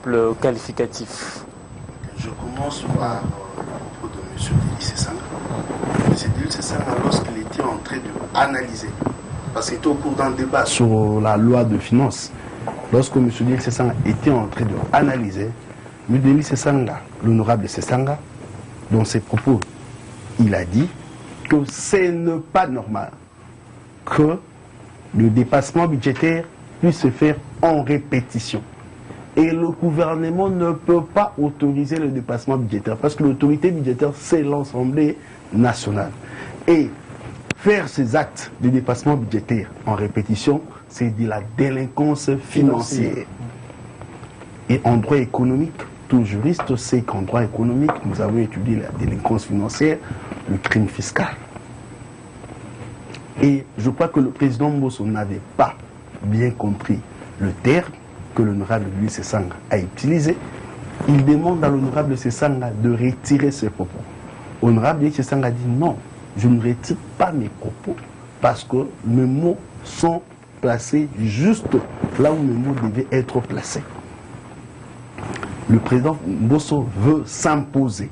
simple qualificatif. Je commence par le propos de M. Délis Sesanga. M. Délis Sesanga, lorsqu'il était en train d'analyser, parce qu'il était au cours d'un débat sur la loi de finances, lorsque M. Délis Sesanga était en train d'analyser, M. Délis Sesanga, l'honorable Sesanga, dans ses propos, il a dit que ce n'est pas normal que le dépassement budgétaire puisse se faire en répétition. Et le gouvernement ne peut pas autoriser le dépassement budgétaire parce que l'autorité budgétaire, c'est l'Assemblée nationale. Et faire ces actes de dépassement budgétaire en répétition, c'est de la délinquance financière. Et en droit économique, tout juriste sait qu'en droit économique, nous avons étudié la délinquance financière, le crime fiscal. Et je crois que le président Mbosso n'avait pas bien compris le terme que l'honorable Délis Sesanga a utilisé. Il demande à l'honorable Sesanga de retirer ses propos. L'honorable Délis Sesanga dit non, je ne retire pas mes propos parce que mes mots sont placés juste là où mes mots devaient être placés. Le président Mbosso veut s'imposer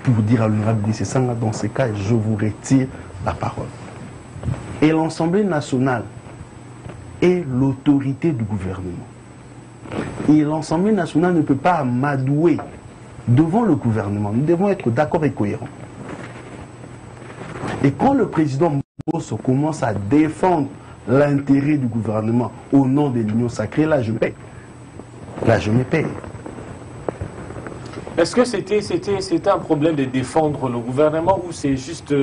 pour dire à l'honorable Délis Sesanga, dans ce cas, je vous retire la parole. Et l'Assemblée nationale est l'autorité du gouvernement. Et l'Assemblée nationale ne peut pas amadouer devant le gouvernement. Nous devons être d'accord et cohérents. Et quand le président Mbosso commence à défendre l'intérêt du gouvernement au nom de l'Union sacrée, là je me paie. Là je me paie. Est-ce que c'était un problème de défendre le gouvernement ou c'est juste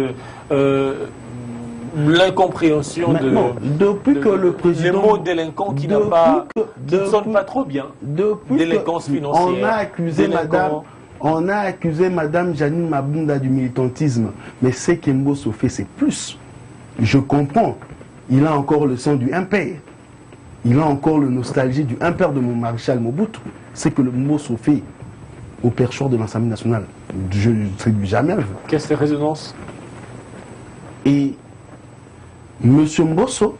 l'incompréhension depuis que le président, les mots délinquants qui n'ont pas, qui ne sonnent pas trop bien, délinquance financière. On a accusé Madame Janine Mabunda du militantisme, mais ce que Mbosso fait, c'est plus. Je comprends. Il a encore le sang du impère. Il a encore le nostalgie du impère de mon maréchal Mobutu. C'est que le Mbosso fait au percheur de l'Assemblée nationale. Je ne sais jamais vu. Qu'est-ce que résonance? Et M. Mbosso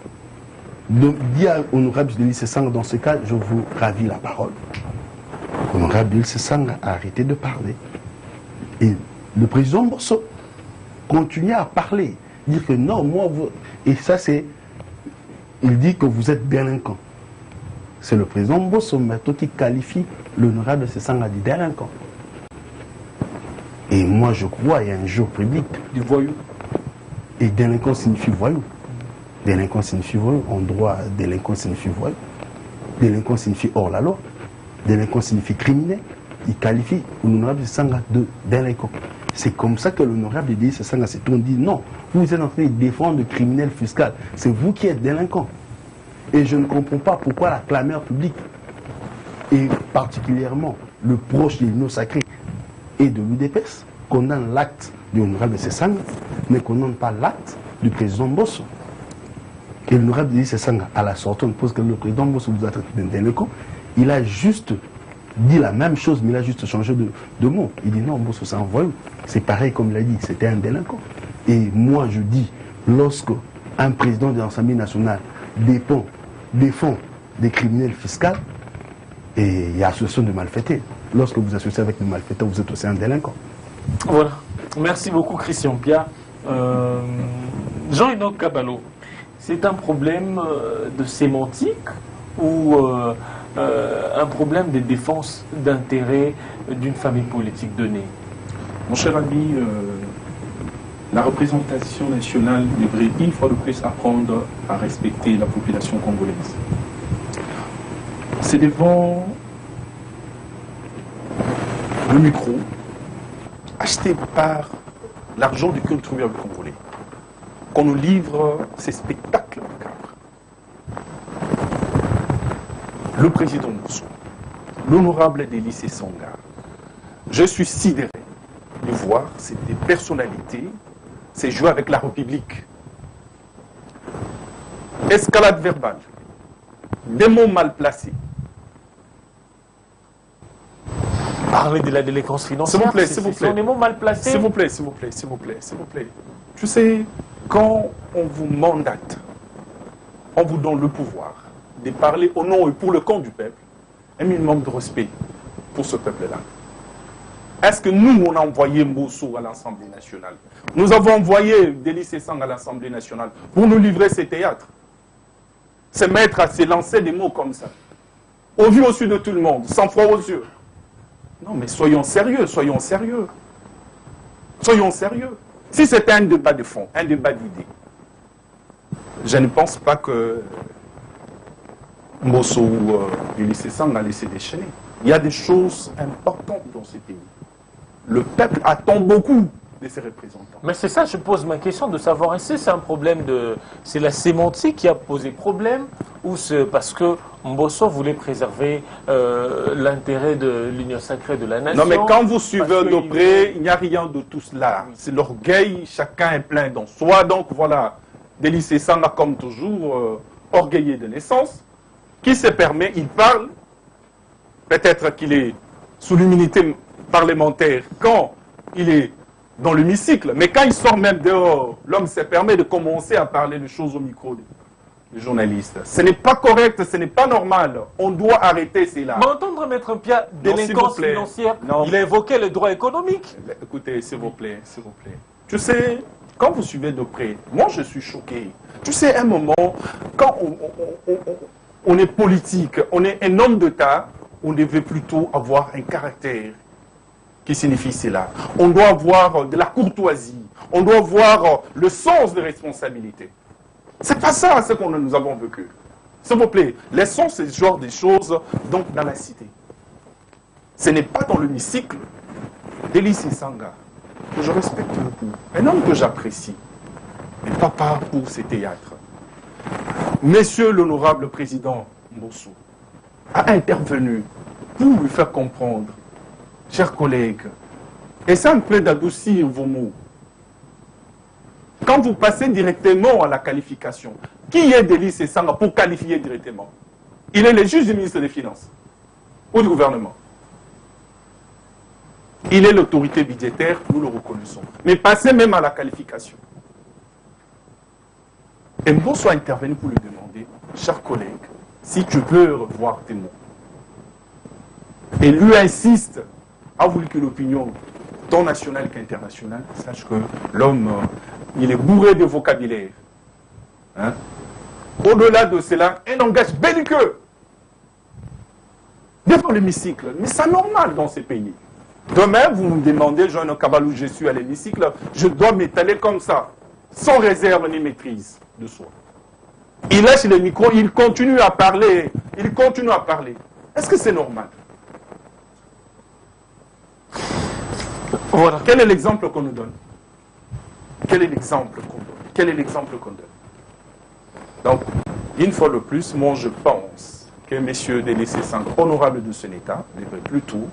dit à l'honorable Délis Sesanga, dans ce cas, je vous ravis la parole. L'honorable Délis Sesanga a arrêté de parler. Et le président Mbosso continue à parler, dire que non, moi, vous... Et ça, c'est... Il dit que vous êtes délinquant. C'est le président Mbosso maintenant qui qualifie l'honorable Sesanga de délinquant. Et moi, je crois, il y a un jour public. Du voyou. Et délinquant signifie voyou. Délinquant signifie voyou. En droit, délinquant signifie voyou. Délinquant signifie hors la loi. Délinquant signifie criminel. Il qualifie l'honorable Sesanga de délinquant. C'est comme ça que l'honorable Délis Sesanga s'est dit non, vous êtes en train de défendre le criminel fiscal. C'est vous qui êtes délinquant. Et je ne comprends pas pourquoi la clameur publique, et particulièrement le proche de l'Union sacrée et de l'UDPS, condamne l'acte de l'honorable Sesanga, ne condamne pas l'acte du président Mbosso. Et l'honorable Délis Sesanga, à la sortie, on pose que le président Mbosso vous a traité d'un délinquant. Il a juste dit la même chose, mais il a juste changé de mot. Il dit non, Mbosso c'est un voyou. C'est pareil comme il a dit, c'était un délinquant. Et moi je dis, lorsque un président de l'Assemblée nationale défend des criminels fiscaux, et il y a association de malfaiteurs. Lorsque vous associez avec des malfaiteurs, vous êtes aussi un délinquant. Voilà. Merci beaucoup, Christian Pia. Jean-Enoch Kabalo, c'est un problème de sémantique ou un problème de défense d'intérêt d'une famille politique donnée? Mon cher ami, la représentation nationale devrait une fois de plus apprendre à respecter la population congolaise. C'est devant le micro acheté par l'argent du contribuable congolais qu'on nous livre ces spectacles macabres. Le président Mbosso, l'honorable Délis Sesanga, je suis sidéré de voir ces personnalités c'est jouer avec la République. Escalade verbale, des mots mal placés. Parler de la délinquance financière, s'il vous plaît, s'il vous plaît. Ce sont des mots mal placés. S'il vous plaît, s'il vous plaît, s'il vous plaît, s'il vous plaît. Tu sais, quand on vous mandate, on vous donne le pouvoir de parler au nom et pour le compte du peuple, un minimum de respect pour ce peuple-là. Est-ce que nous, on a envoyé Mbosso à l'Assemblée nationale? Nous avons envoyé Délice Essang à l'Assemblée nationale pour nous livrer ces théâtres. Se mettre à se lancer des mots comme ça. Au vu au sud de tout le monde, sans froid aux yeux. Non, mais soyons sérieux, soyons sérieux. Soyons sérieux. Si c'était un débat de fond, un débat d'idées, je ne pense pas que Mbosso ou Délice Essang allait se déchaîner. Il y a des choses importantes dans ce pays. Le peuple attend beaucoup de ses représentants. Mais c'est ça, je pose ma question de savoir, est-ce que c'est un problème de... C'est la sémantique qui a posé problème ou c'est parce que Mbosso voulait préserver l'intérêt de l'union sacrée de la nation? Non, mais quand vous suivez de près, il n'y a rien de tout cela. C'est l'orgueil, chacun est plein dans soi. Donc voilà, Délice Essang a comme toujours orgueillé de naissance, qui se permet, il parle, peut-être qu'il est sous l'immunité parlementaire quand il est dans l'hémicycle, mais quand il sort même dehors, l'homme se permet de commencer à parler de choses au micro des journalistes. Ce n'est pas correct, ce n'est pas normal. On doit arrêter cela. Mais entendre Maître Pia, délinquance financière, il a évoqué le droit économique. Écoutez, s'il vous plaît, s'il vous plaît. Tu sais, quand vous suivez de près, moi je suis choqué. Tu sais, un moment, quand on est politique, on est un homme d'État, on devait plutôt avoir un caractère qui signifie cela. On doit avoir de la courtoisie, on doit avoir le sens de responsabilité. C'est pas ça ce que nous avons vécu. S'il vous plaît, laissons ce genre de choses donc dans la cité. Ce n'est pas dans l'hémicycle d'Élice Essanga, que je respecte beaucoup, un homme que j'apprécie, mais pas pour ces théâtres. Monsieur l'honorable président Mbosso a intervenu pour lui faire comprendre, chers collègues, essayez un peu d'adoucir vos mots. Quand vous passez directement à la qualification, qui est Délice Essanga pour qualifier directement? Il est le juge du ministre des Finances ou du gouvernement. Il est l'autorité budgétaire, nous le reconnaissons. Mais passez même à la qualification. Et Mbosso a intervenu pour lui demander, chers collègues, si tu peux revoir tes mots. Et lui insiste, a voulu que l'opinion, tant nationale qu'internationale, sache que l'homme, il est bourré de vocabulaire. Hein? Au-delà de cela, un langage belliqueux. Devant l'hémicycle. Mais c'est normal dans ces pays. Demain, vous me demandez, Jean Kabalou, je suis à l'hémicycle, je dois m'étaler comme ça, sans réserve ni maîtrise de soi. Il lâche le micro, il continue à parler, il continue à parler. Est-ce que c'est normal? Voilà. Quel est l'exemple qu'on nous donne? Quel est l'exemple qu'on donne? Quel est l'exemple qu'on donne? Donc, une fois de plus, moi je pense que M. Délice Essang, honorable de son État, devrait plutôt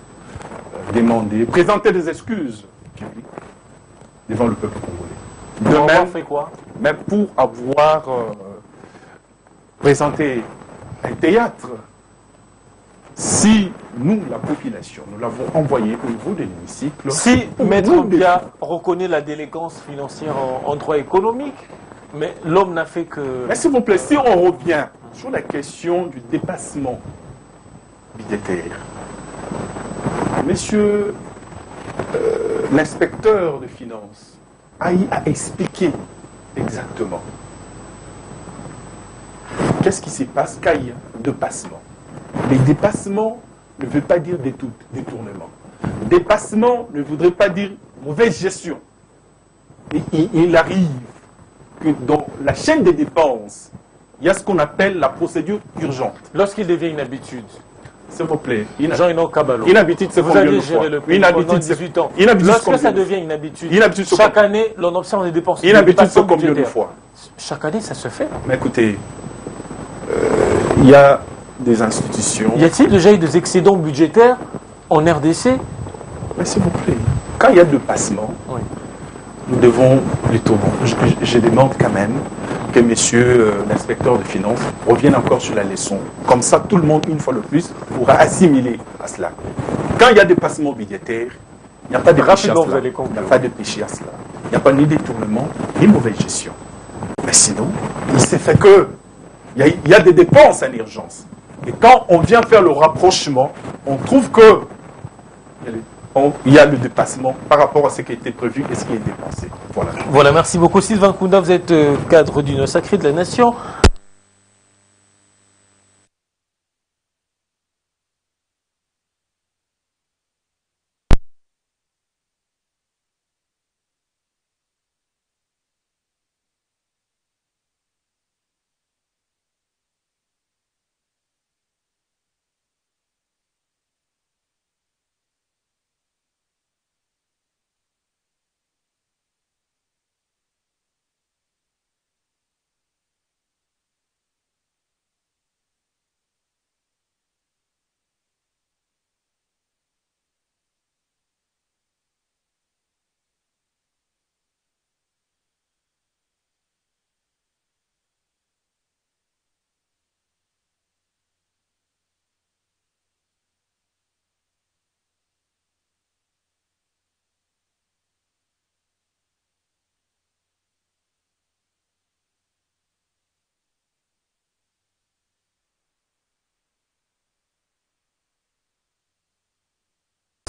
demander, présenter des excuses publiques devant le peuple congolais. De même, fait quoi? Mais pour avoir présenté un théâtre, si nous, la population, nous l'avons envoyé au niveau de l'hémicycle... Si Maître Pia reconnaît la délinquance financière en droit économique, mais l'homme n'a fait que... Mais s'il vous plaît, si on revient sur la question du dépassement budgétaire, monsieur l'inspecteur de finances a expliqué exactement qu'est-ce qui se passe quand il y a dépassement. Les dépassements ne veut pas dire détournement. Dépassement ne voudrait pas dire mauvaise gestion. Et il arrive que dans la chaîne des dépenses, il y a ce qu'on appelle la procédure urgente. Lorsqu'il devient une habitude. S'il vous plaît. Jean-Ino Kabalo. Une habitude, c'est combien de fois? Une habitude, 18 ans. Lorsque ça devient une habitude, chaque année, l'on observe des dépenses. Une habitude, c'est combien de fois? Chaque année, ça se fait. Mais écoutez, il y a des institutions... Y a-t-il déjà eu des excédents budgétaires en RDC? Mais s'il vous plaît, quand il y a dépassement, oui, nous devons plutôt... Je demande quand même que monsieur l'inspecteur de finances revienne encore sur la leçon. Comme ça, tout le monde, une fois de plus, pourra assimiler à cela. Quand il y a dépassement budgétaire, il n'y a pas de péché à cela. Il n'y a pas de péché à cela. Il n'y a pas ni détournement, ni mauvaise gestion. Mais sinon, il s'est fait que il y a des dépenses en urgence. Et quand on vient faire le rapprochement, on trouve que il y a le dépassement par rapport à ce qui a été prévu et ce qui est dépensé. Voilà. Voilà, merci beaucoup Sylvain Kounda, vous êtes cadre d'Union Sacrée de la Nation.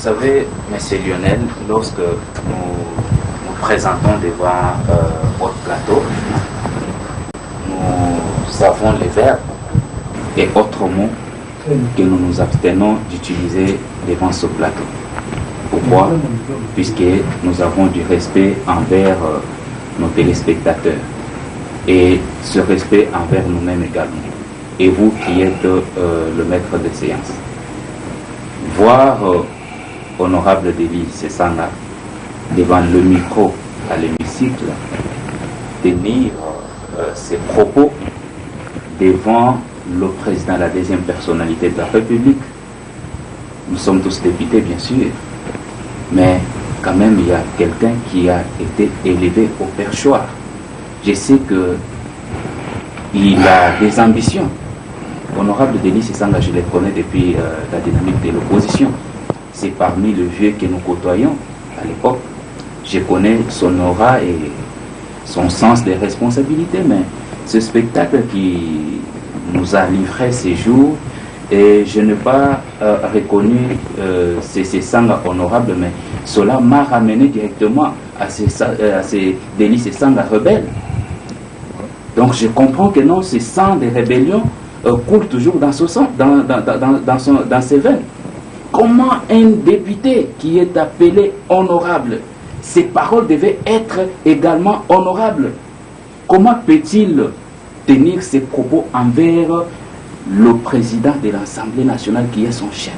Vous savez, M. Lionel, lorsque nous présentons devant votre plateau, nous avons les verbes et autres mots que nous nous abstenons d'utiliser devant ce plateau. Pourquoi? Puisque nous avons du respect envers nos téléspectateurs et ce respect envers nous-mêmes également. Et vous qui êtes le maître de séance. Voir honorable Deli Sesanga devant le micro à l'hémicycle tenir ses propos devant le président, la deuxième personnalité de la République. Nous sommes tous députés bien sûr, mais quand même il y a quelqu'un qui a été élevé au perchoir. Je sais que il a des ambitions. Honorable Deli Sesanga, je les connais depuis la dynamique de l'opposition. C'est parmi les vieux que nous côtoyons à l'époque. Je connais son aura et son sens des responsabilités, mais ce spectacle qui nous a livré ces jours, et je n'ai pas reconnu ces Sesanga honorables, mais cela m'a ramené directement à ces Deli Sesanga rebelles. Donc je comprends que non, ce sang de rébellion coule toujours dans ce sang, dans ses veines. Comment un député qui est appelé honorable, ses paroles devaient être également honorables? Comment peut-il tenir ses propos envers le président de l'Assemblée nationale qui est son chef?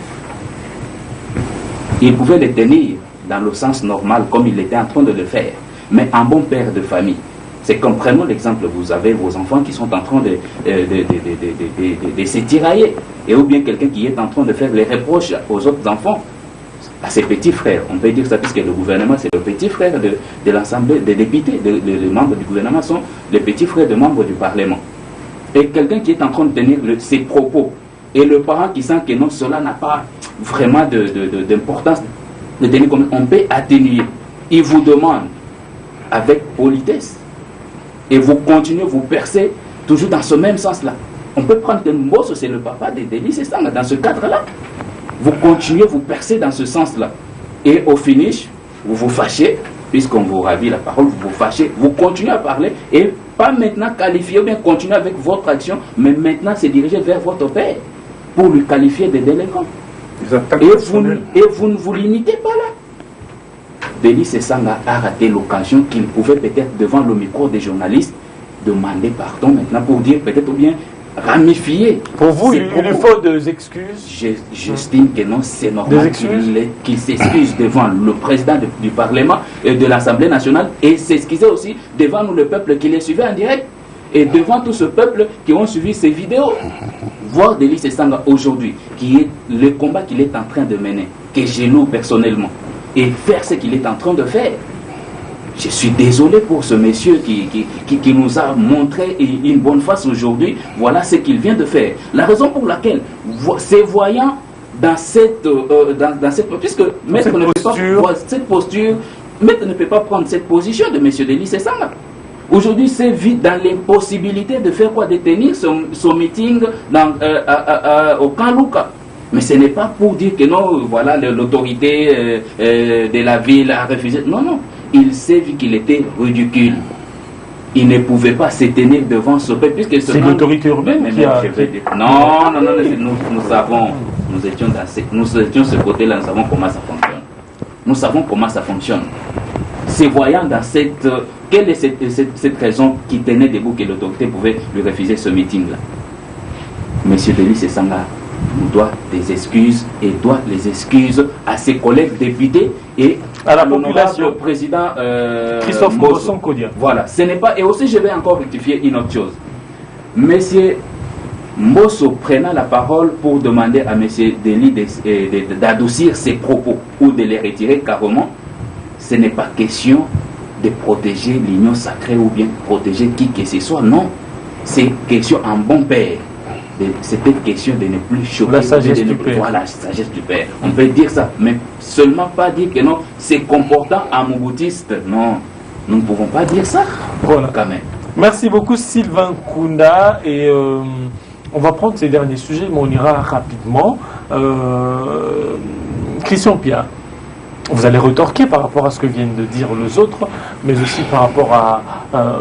Il pouvait les tenir dans le sens normal comme il était en train de le faire, mais un bon père de famille. C'est comme, prenons l'exemple, vous avez vos enfants qui sont en train de se tirailler, et ou bien quelqu'un qui est en train de faire les reproches aux autres enfants, à ses petits frères. On peut dire ça puisque le gouvernement, c'est le petit frère de l'Assemblée, des députés, les membres du gouvernement sont les petits frères de membres du Parlement. Et quelqu'un qui est en train de tenir ses propos, et le parent qui sent que non, cela n'a pas vraiment d'importance de tenir comme on peut atténuer. Il vous demande avec politesse, et vous continuez, vous percez toujours dans ce même sens-là. On peut prendre que Mbosso, c'est le papa de Deli Sesanga, dans ce cadre-là. Vous continuez, vous percez dans ce sens-là. Et au finish, vous vous fâchez, puisqu'on vous ravit la parole, vous vous fâchez, vous continuez à parler, et pas maintenant qualifier, ou bien continuer avec votre action, mais maintenant se diriger vers votre père, pour lui qualifier de délinquant. Et vous ne vous limitez pas là. Deli Sesanga a raté l'occasion qu'il pouvait peut-être devant le micro des journalistes demander pardon maintenant pour dire peut-être ou bien ramifier. Pour vous, il lui faut des excuses? J'estime que non, c'est normal qu'il s'excuse devant le président du Parlement et de l'Assemblée nationale et s'excuser aussi devant nous, le peuple qui les suivait en direct et devant tout ce peuple qui ont suivi ces vidéos. Voir Deli Sesanga aujourd'hui, qui est le combat qu'il est en train de mener, que je loue personnellement, et faire ce qu'il est en train de faire. Je suis désolé pour ce monsieur qui nous a montré une bonne face aujourd'hui. Voilà ce qu'il vient de faire. La raison pour laquelle, c'est voyant dans cette puisque Maître ne peut pas cette posture, Maître ne peut pas prendre cette position de monsieur Deli Sesanga. Aujourd'hui, c'est vite dans l'impossibilité de faire quoi? De tenir son meeting au camp Luka. Mais ce n'est pas pour dire que non, voilà, l'autorité de la ville a refusé. Non, non. Il s'est vu qu'il était ridicule. Il ne pouvait pas se tenir devant ce peuple. C'est l'autorité urbaine qui a... Non, non, non, nous savons, nous étions ce côté-là, nous savons comment ça fonctionne. Nous savons comment ça fonctionne. C'est voyant dans cette... Quelle est cette raison qui tenait debout que l'autorité pouvait lui refuser ce meeting-là? Monsieur Denis Sesanga nous doit des excuses et doit les excuses à ses collègues députés et à la population. Le président Christophe Mbosso Kodia. Voilà, ce n'est pas... Et aussi, je vais encore rectifier une autre chose. Monsieur Mbosso prenant la parole pour demander à monsieur Denis d'adoucir ses propos ou de les retirer carrément, ce n'est pas question de protéger l'union sacrée ou bien protéger qui que ce soit, non. C'est question en bon père. C'était question de ne plus choquer. La sagesse du père. Voilà, la sagesse du père. On peut dire ça, mais seulement pas dire que non, c'est comportant en moboutiste. Non, nous ne pouvons pas dire ça. Voilà. Quand même. Merci beaucoup Sylvain Kounda et on va prendre ces derniers sujets, mais on ira rapidement. Christian Pia, vous allez retorquer par rapport à ce que viennent de dire les autres, mais aussi par rapport à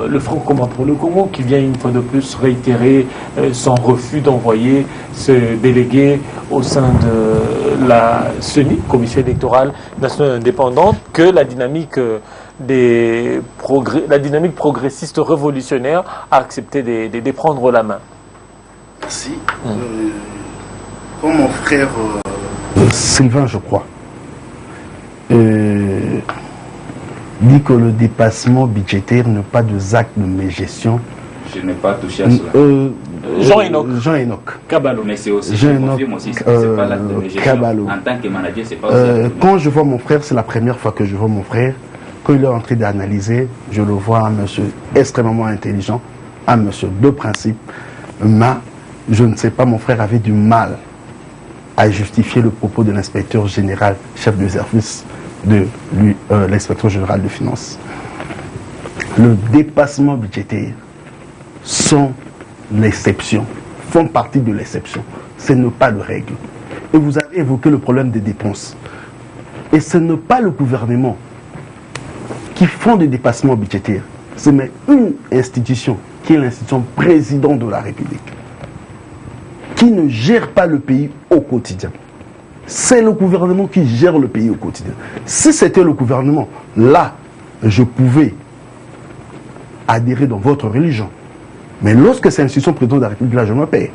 le Front commun pour le Congo qui vient une fois de plus réitérer son refus d'envoyer ce délégué au sein de la CENI, Commission électorale nationale indépendante, que la dynamique progressiste révolutionnaire a accepté de prendre la main. Merci. Comme mon frère Sylvain, je crois, dit que le dépassement budgétaire n'est pas de acte de mégestion. Je n'ai pas touché à cela. Jean-Enoch Cabalo. Mais c'est aussi, je confirme aussi, c'est pas l'acte de mégestion. En tant que manager, c'est pas aussi. Quand je vois mon frère, c'est la première fois que je vois mon frère. Quand il est en train d'analyser, je le vois un monsieur extrêmement intelligent, un monsieur de principe. Mais je ne sais pas, mon frère avait du mal à justifier le propos de l'inspecteur général, chef de service de l'inspecteur général de finances. Le dépassement budgétaire sont l'exception, font partie de l'exception. Ce n'est pas de règle. Et vous avez évoqué le problème des dépenses. Et ce n'est pas le gouvernement qui font des dépassements budgétaires. C'est mais une institution, qui est l'institution président de la République, qui ne gère pas le pays au quotidien. C'est le gouvernement qui gère le pays au quotidien. Si c'était le gouvernement, là, je pouvais adhérer dans votre religion. Mais lorsque c'est l'institution présidente de la République, là, je me paie.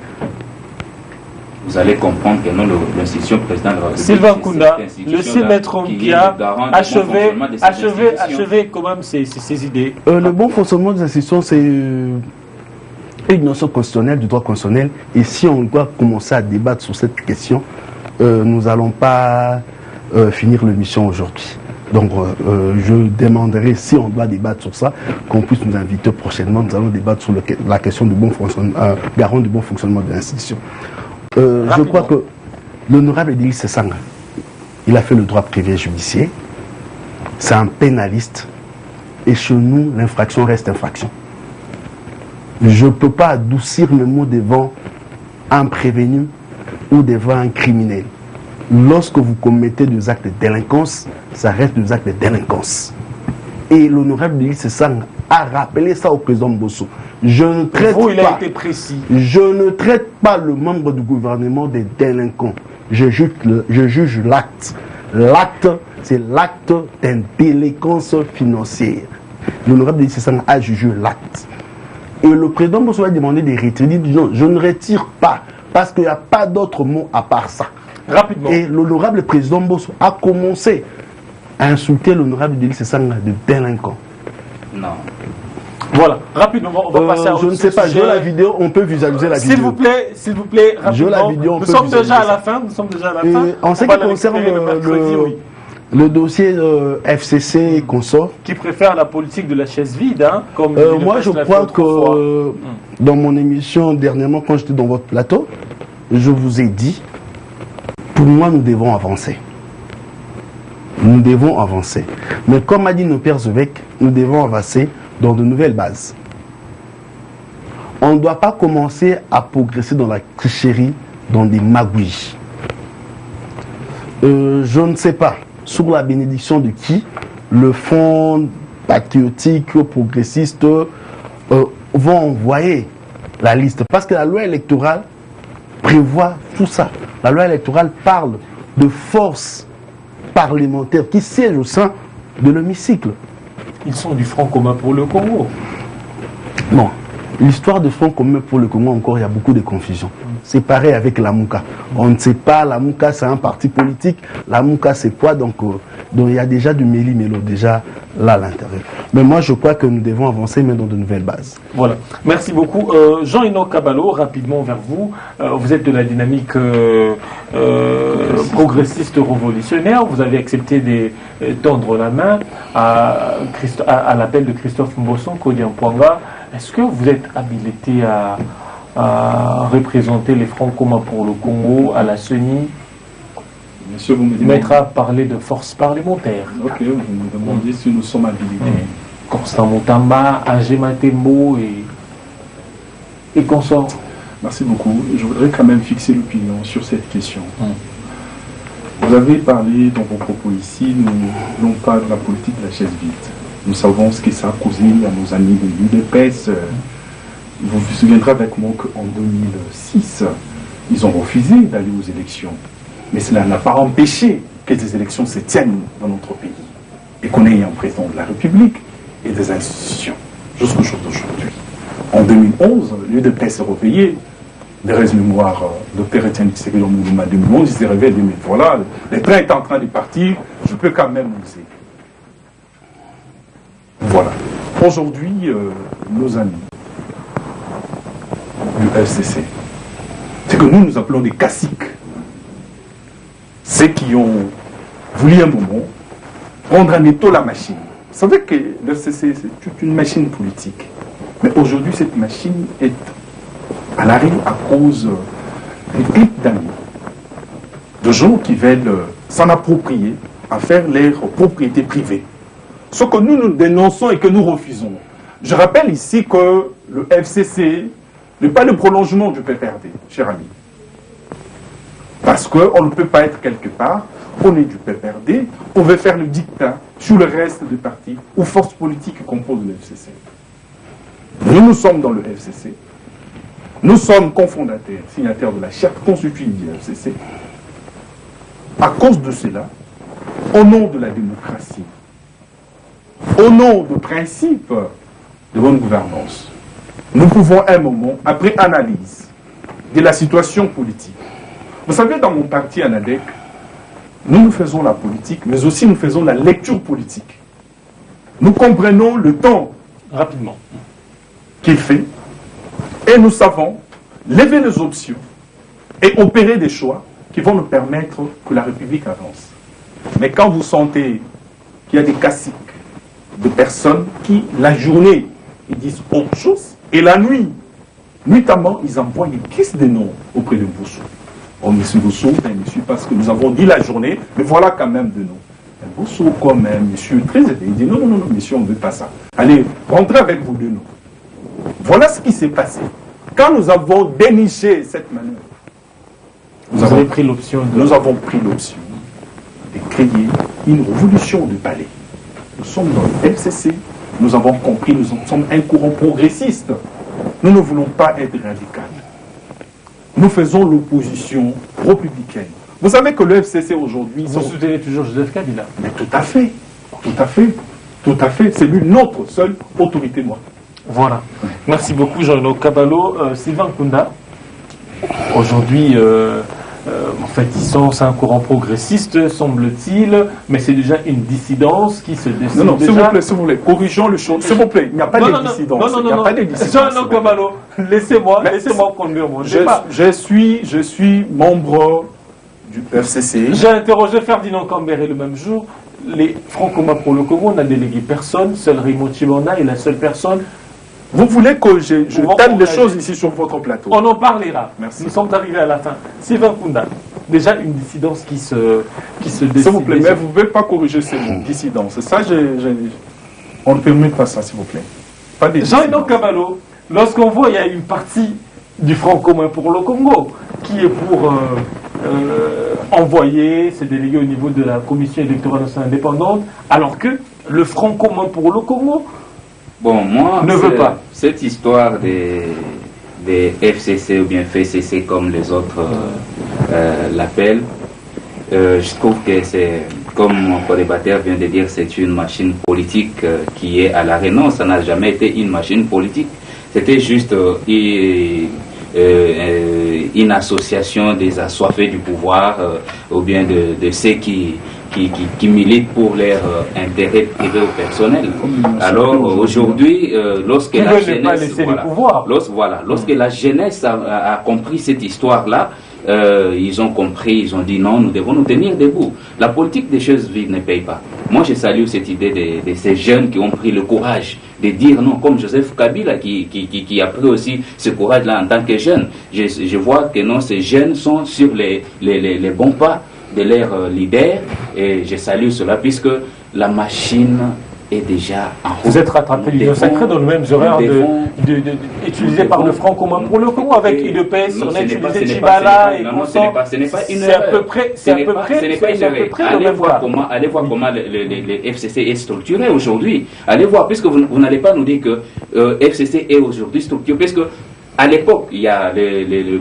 Vous allez comprendre que non, l'institution présidente de la République... Sylvain Kounda, le C-Maître Mpia, achevez quand même ces idées. Le bon fonctionnement des institutions, c'est une notion constitutionnelle, du droit constitutionnel. Et si on doit commencer à débattre sur cette question, nous n'allons pas finir l'émission aujourd'hui. Donc je demanderai, si on doit débattre sur ça, qu'on puisse nous inviter prochainement. Nous allons débattre sur la question du bon fonctionnement, garant du bon fonctionnement de l'institution. Je crois que l'honorable Denis Sesanga, il a fait le droit privé judiciaire. C'est un pénaliste. Et chez nous, l'infraction reste infraction. Je ne peux pas adoucir mes mots devant un prévenu ou devant un criminel. Lorsque vous commettez des actes de délinquance, ça reste des actes de délinquance. Et l'honorable Denis Sesanga a rappelé ça au président Mbosso. Je ne traite il a été précis. Je ne traite pas le membre du gouvernement des délinquants. Je juge l'acte. L'acte, c'est l'acte d'indélinquance financière. L'honorable Denis Sesanga a jugé l'acte. Et le président Mbosso a demandé de retirer. Il dit non, je ne retire pas. Parce qu'il n'y a pas d'autre mot à part ça. Rapidement. Et l'honorable président Mbosso a commencé à insulter l'honorable Denis Sesanga de délinquant. Non. Voilà, rapidement, on va passer à je ne sais pas, j'ai la vidéo, on peut visualiser la vidéo. S'il vous plaît, rapidement. La vidéo, nous sommes déjà à la fin, En ce qui concerne le dossier FCC et consorts, qui préfère la politique de la chaise vide, hein, comme moi je crois que dans mon émission dernièrement, quand j'étais dans votre plateau, je vous ai dit, pour moi nous devons avancer. Nous devons avancer. Mais comme a dit nos pères évêques, nous devons avancer dans de nouvelles bases. On ne doit pas commencer à progresser dans la tricherie, dans des magouilles. Je ne sais pas, sous la bénédiction de qui, le Front patriotique, progressiste vont envoyer la liste. Parce que la loi électorale prévoit tout ça. La loi électorale parle de forces parlementaires qui siègent au sein de l'hémicycle. Ils sont du Front commun pour le Congo. Non. L'histoire de Front commun pour le Congo, encore, il y a beaucoup de confusion. C'est pareil avec la Mouka. On ne sait pas, la Mouka c'est un parti politique, la Mouka c'est quoi, donc il y a déjà du méli-mélo, déjà là à l'intérieur. Mais moi je crois que nous devons avancer, mais dans de nouvelles bases. Voilà, merci beaucoup. Jean-Enoch Kabalo, rapidement vers vous. Vous êtes de la dynamique progressiste révolutionnaire, vous avez accepté de tendre la main à l'appel de Christophe Mboson, Kodiampouanga. Est-ce que vous êtes habilité à représenter les Francs communs pour le Congo à la CENI? Monsieur, vous me demandez... Mettre à parler de force parlementaire. Ok, vous me demandez si nous sommes habilités. Constant Moutamba, Agema Tembo et consorts. Merci beaucoup. Je voudrais quand même fixer l'opinion sur cette question. Vous avez parlé dans vos propos ici, nous n'avons pas de la politique de la chaise vide. Nous savons ce que ça a causé à nos amis de l'UDPS. Vous vous souviendrez avec moi qu'en 2006, ils ont refusé d'aller aux élections. Mais cela n'a pas empêché que des élections se tiennent dans notre pays. Et qu'on ait un président de la République et des institutions jusqu'au jour d'aujourd'hui. En 2011, l'UDPS s'est réveillé. Des mémoires de Dr Etienne Tshisekedi en 2011, il s'est réveillé en 2000. Voilà, le train est en train de partir, je peux quand même vous aider. Voilà. Aujourd'hui, nos amis du FCC, c'est que nous appelons des caciques. Ceux qui ont voulu un moment prendre en étau la machine. Vous savez que le FCC, c'est toute une machine politique. Mais aujourd'hui, cette machine est à l'arrêt à cause des clics d'amis, de gens qui veulent s'en approprier, à faire leur propriété privée. Ce que nous dénonçons et que nous refusons. Je rappelle ici que le FCC n'est pas le prolongement du PPRD, cher ami. Parce qu'on ne peut pas être quelque part, on est du PPRD, on veut faire le dictat sur le reste des partis ou forces politiques qui composent le FCC. Nous sommes dans le FCC, nous sommes cofondateurs, signataires de la charte constitutive du FCC. À cause de cela, au nom de la démocratie, au nom de principes de bonne gouvernance, nous pouvons à un moment, après analyse de la situation politique. Vous savez, dans mon parti ANADEC, nous faisons la politique, mais aussi nous faisons la lecture politique. Nous comprenons le temps rapidement qu'il fait et nous savons lever les options et opérer des choix qui vont nous permettre que la République avance. Mais quand vous sentez qu'il y a des caciques, de personnes qui, la journée, ils disent autre chose, et la nuit, nuitamment, ils envoient une liste de noms auprès de Boussou. Oh, monsieur Boussou, monsieur, parce que nous avons dit la journée, mais voilà quand même de noms. Boussou, quand même, monsieur, très élevé, il dit non, non, non, monsieur, on ne veut pas ça. Allez, rentrez avec vos deux noms. Voilà ce qui s'est passé. Quand nous avons déniché cette manœuvre, nous avons pris l'option de créer une révolution de palais. Nous sommes dans le FCC, nous avons compris, nous sommes un courant progressiste. Nous ne voulons pas être radicaux. Nous faisons l'opposition républicaine. Vous savez que le FCC aujourd'hui... Vous soutenez toujours Joseph Kabila? Mais tout à fait, tout à fait, tout à fait. C'est lui notre seule autorité, moi. Voilà. Merci beaucoup, Jean-Enoch Kabalo. Sylvain Kunda, aujourd'hui... en fait, c'est un courant progressiste, semble-t-il, mais c'est déjà une dissidence qui se décide. Non, non, s'il vous plaît, corrigeons le chose. S'il vous plaît, il n'y a pas de dissidence. Non, non, non. Jean-Enoch Kabalo, laissez-moi conduire mon débat. Je suis membre du FCC. J'ai interrogé Ferdinand Kambere le même jour. Les Francs communs pour le Congo n'a délégué personne. Seul Raymond Chibanda est la seule personne. Vous voulez que je telle les choses ici sur votre plateau? On en parlera. Merci. Nous sommes arrivés à la fin. Sylvain Kunda, déjà une dissidence qui se décide. S'il vous plaît, mais vous ne pouvez pas corriger ces mots, dissidence. Ça, on ne permet pas ça, s'il vous plaît. Jean-Enoch Kabalo, lorsqu'on voit il y a une partie du Front commun pour le Congo qui est pour envoyer ses délégués au niveau de la Commission électorale nationale indépendante, alors que le Front commun pour le Congo ne veut pas. Cette histoire des FCC ou bien FCC comme les autres l'appellent, je trouve que c'est, comme mon co-débatteur vient de dire, c'est une machine politique qui est à l'arrêt. Non, ça n'a jamais été une machine politique. C'était juste une association des assoiffés du pouvoir ou bien de ceux qui militent pour leur intérêt privé ou personnel. Alors aujourd'hui, lorsque la jeunesse, lorsque la jeunesse a compris cette histoire-là, ils ont compris, ils ont dit non, nous devons nous tenir debout. La politique des choses vives ne paye pas. Moi, je salue cette idée de ces jeunes qui ont pris le courage de dire non, comme Joseph Kabila qui a pris aussi ce courage-là en tant que jeune. Je vois que non, ces jeunes sont sur les bons pas de leur leader et je salue cela puisque la machine est déjà en route. Vous êtes rattrapé l'Union sacrée dans le même horaire utilisé par le Front commun pour le Congo avec UDPS, on a utilisé Chibala et consorts. Ce n'est pas une erreur. C'est à peu près le même cas. Allez voir comment les FCC est structuré aujourd'hui. Allez voir, puisque vous n'allez pas nous dire que FCC est aujourd'hui structuré, puisque à l'époque, il y a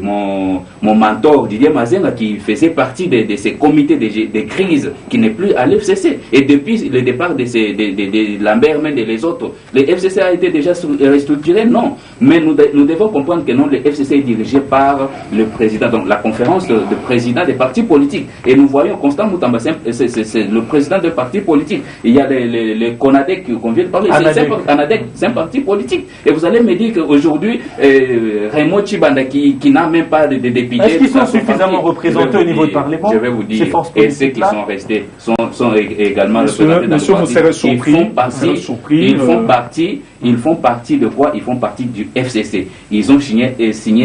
mon mentor Didier Mazenga qui faisait partie de ces comités de crise qui n'est plus à l'FCC. Et depuis le départ de Lambert Mende et les autres, le FCC a été déjà restructuré? Non. Mais nous devons comprendre que non, le FCC est dirigé par le président, donc la conférence de présidents des partis politiques. Et nous voyons Constant Moutamba, c'est le président des partis politiques. Il y a les CONADEC qu'on vient de parler, c'est un parti politique. Et vous allez me dire qu'aujourd'hui, Raymond Chibanda qui n'a même pas de députés. Est-ce qu'ils sont suffisamment représentés au niveau du Parlement? Je vais vous dire, et ceux qui sont restés sont également représentés dans le parti. Ils font partie de quoi? Ils font partie du FCC. Ils ont signé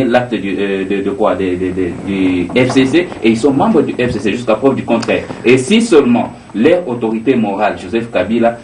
l'acte du FCC et ils sont membres du FCC jusqu'à preuve du contraire. Et si seulement leur autorité morale, Joseph Kabila,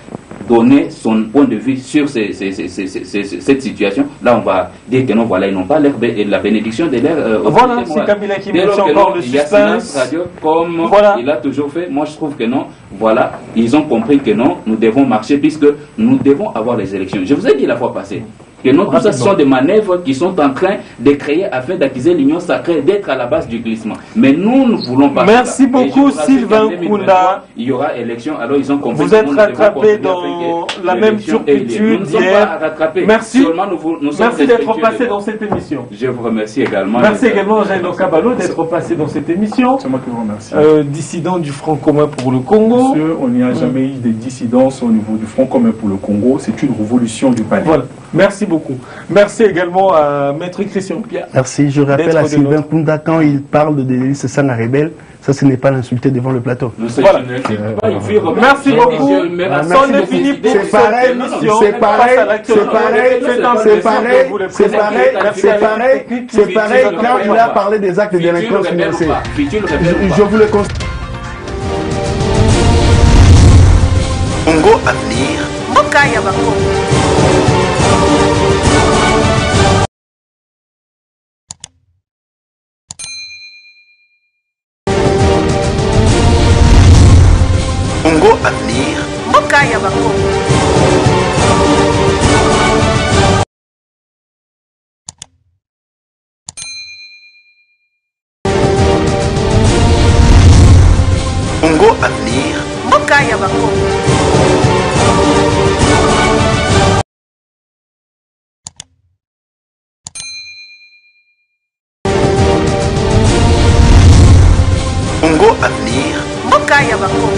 donner son point de vue sur cette situation, là on va dire que non, voilà, ils n'ont pas la bénédiction de leur voilà, c'est Kabila qui maintient encore le suspense. Comme il a toujours fait, moi je trouve que non, voilà, ils ont compris que non, nous devons marcher puisque nous devons avoir les élections. Je vous ai dit la fois passée que non, tout ça ce sont des manœuvres qui sont en train de créer afin d'accuser l'union sacrée d'être à la base du glissement. Mais nous ne voulons pas. Merci beaucoup Sylvain Kounda. Il y aura élection, alors ils ont compris. Vous êtes rattrapé dans la même turpitude d'hier. Merci. Merci d'être passé dans cette émission. Je vous remercie également. Merci également Jean-Enoch Kabalo d'être passé dans cette émission. C'est moi qui vous remercie. Dissident du Front commun pour le Congo. Monsieur, on n'y a jamais eu de dissidence au niveau du Front commun pour le Congo. C'est une révolution du palais. Voilà. Merci beaucoup. Merci également à Maître Christian Pierre. Merci. Je rappelle à Sylvain Kounda, quand il parle de Délice Sanga rebelle, ça ce n'est pas l'insulter devant le plateau. Voilà. Merci beaucoup. C'en est fini pour cette émission. C'est pareil quand il a parlé des actes de délinquance financière. Je vous le constate. Congo Avenir. Mokaya Bako. Congo Avenir. Mokaya Bako. Congo Avenir. Mokaya Bako. Congo Avenir. Mokaya Bako.